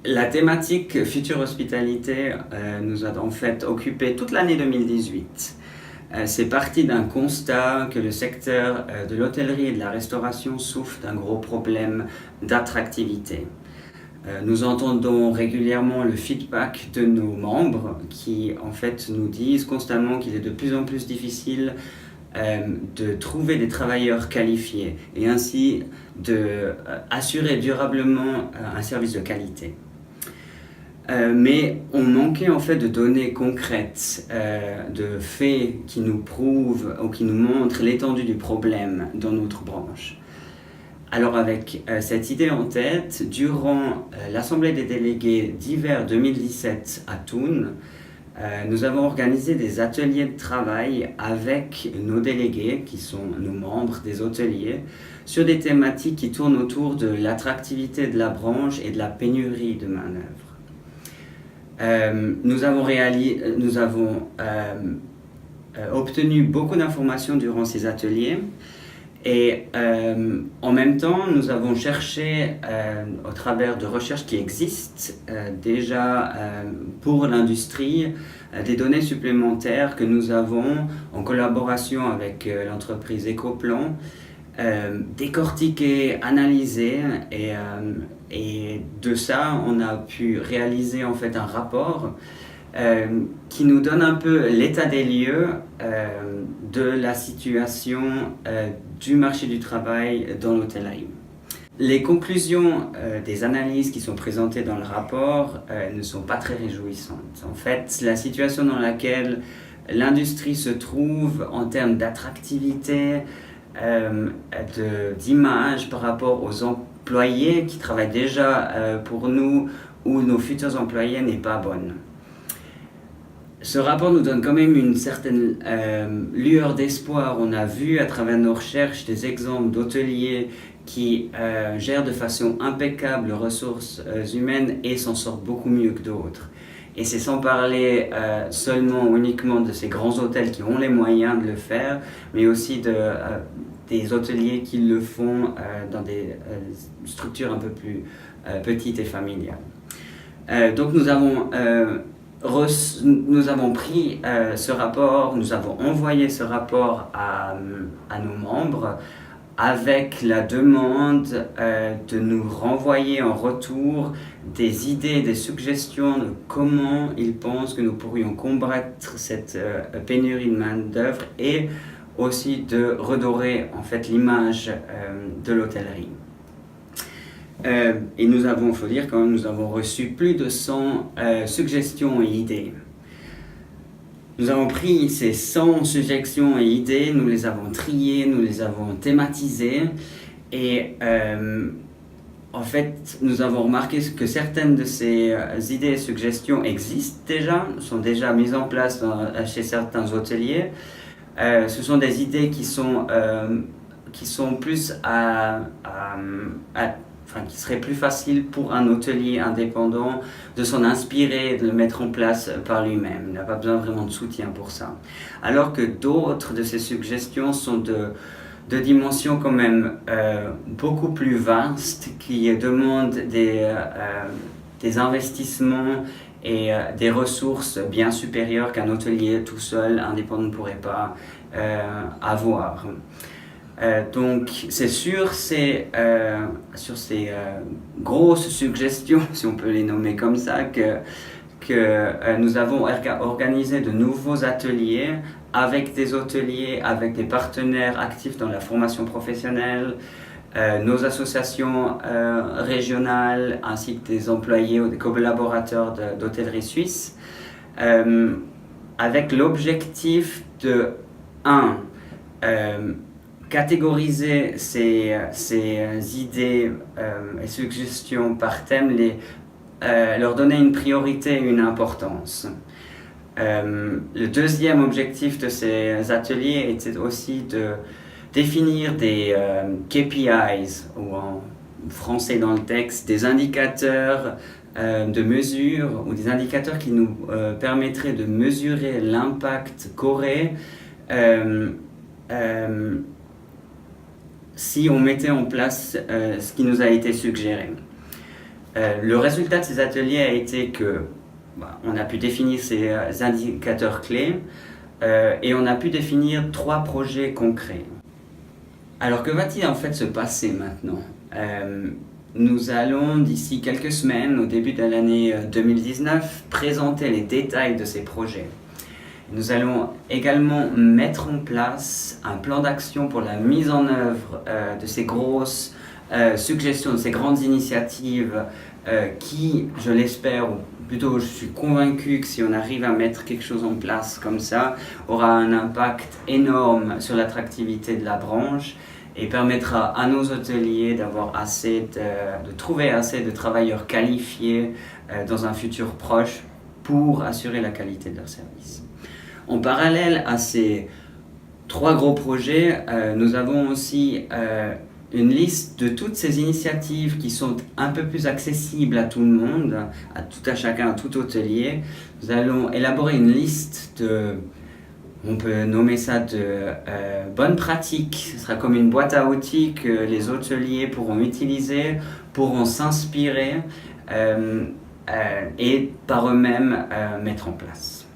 La thématique Future Hospitalité nous a en fait occupé toute l'année 2018. C'est parti d'un constat que le secteur de l'hôtellerie et de la restauration souffre d'un gros problème d'attractivité. Nous entendons régulièrement le feedback de nos membres qui en fait nous disent constamment qu'il est de plus en plus difficile de trouver des travailleurs qualifiés et ainsi d'assurer durablement un service de qualité. Mais on manquait en fait de données concrètes, de faits qui nous prouvent ou qui nous montrent l'étendue du problème dans notre branche. Alors avec cette idée en tête, durant l'Assemblée des délégués d'hiver 2017 à Thun, nous avons organisé des ateliers de travail avec nos délégués, qui sont nos membres des hôteliers, sur des thématiques qui tournent autour de l'attractivité de la branche et de la pénurie de main-d'œuvre. Nous avons obtenu beaucoup d'informations durant ces ateliers et en même temps, nous avons cherché au travers de recherches qui existent déjà pour l'industrie des données supplémentaires que nous avons en collaboration avec l'entreprise Ecoplan décortiquer, analyser et de ça on a pu réaliser en fait un rapport qui nous donne un peu l'état des lieux de la situation du marché du travail dans l'hôtellerie. Les conclusions des analyses qui sont présentées dans le rapport ne sont pas très réjouissantes. En fait, la situation dans laquelle l'industrie se trouve en termes d'attractivité, d'image par rapport aux employés qui travaillent déjà pour nous ou nos futurs employés n'est pas bonne. Ce rapport nous donne quand même une certaine lueur d'espoir. On a vu à travers nos recherches des exemples d'hôteliers qui gèrent de façon impeccable leurs ressources humaines et s'en sortent beaucoup mieux que d'autres. Et c'est sans parler seulement uniquement de ces grands hôtels qui ont les moyens de le faire, mais aussi des hôteliers qui le font dans des structures un peu plus petites et familiales. Donc nous avons pris ce rapport, nous avons envoyé ce rapport à nos membres avec la demande de nous renvoyer en retour des idées, des suggestions de comment ils pensent que nous pourrions combattre cette pénurie de main-d'œuvre et aussi de redorer en fait l'image de l'hôtellerie. Et nous avons, il faut dire quand même, nous avons reçu plus de 100 suggestions et idées. Nous avons pris ces 100 suggestions et idées, nous les avons triées, nous les avons thématisées et en fait nous avons remarqué que certaines de ces idées et suggestions existent déjà, sont déjà mises en place chez certains hôteliers. Ce sont des idées qui sont plus qui serait plus facile pour un hôtelier indépendant de s'en inspirer et de le mettre en place par lui-même. Il n'a pas besoin vraiment de soutien pour ça. Alors que d'autres de ces suggestions sont de dimensions quand même beaucoup plus vastes, qui demandent des investissements et des ressources bien supérieures qu'un hôtelier tout seul, indépendant, ne pourrait pas avoir. Donc c'est sur ces grosses suggestions, si on peut les nommer comme ça, que nous avons organisé de nouveaux ateliers avec des hôteliers, avec des partenaires actifs dans la formation professionnelle, nos associations régionales ainsi que des employés ou des collaborateurs d'hôtellerie suisse, avec l'objectif de catégoriser ces idées et suggestions par thème, leur donner une priorité et une importance. Le deuxième objectif de ces ateliers était aussi de définir des KPIs, ou en français dans le texte, des indicateurs de mesure ou des indicateurs qui nous permettraient de mesurer l'impact qu'aurait si on mettait en place ce qui nous a été suggéré. Le résultat de ces ateliers a été que on a pu définir ces indicateurs clés et on a pu définir 3 projets concrets. Alors que va-t-il en fait se passer maintenant? Nous allons d'ici quelques semaines, au début de l'année 2019, présenter les détails de ces projets. Nous allons également mettre en place un plan d'action pour la mise en œuvre de ces grosses suggestions, de ces grandes initiatives qui, je l'espère, ou plutôt je suis convaincu que si on arrive à mettre quelque chose en place comme ça, aura un impact énorme sur l'attractivité de la branche et permettra à nos hôteliers d'avoir de trouver assez de travailleurs qualifiés dans un futur proche pour assurer la qualité de leur service. En parallèle à ces 3 gros projets, nous avons aussi une liste de toutes ces initiatives qui sont un peu plus accessibles à tout le monde, à tout à chacun, à tout hôtelier. Nous allons élaborer une liste on peut nommer ça de bonnes pratiques. Ce sera comme une boîte à outils que les hôteliers pourront utiliser, pourront s'inspirer et par eux-mêmes mettre en place.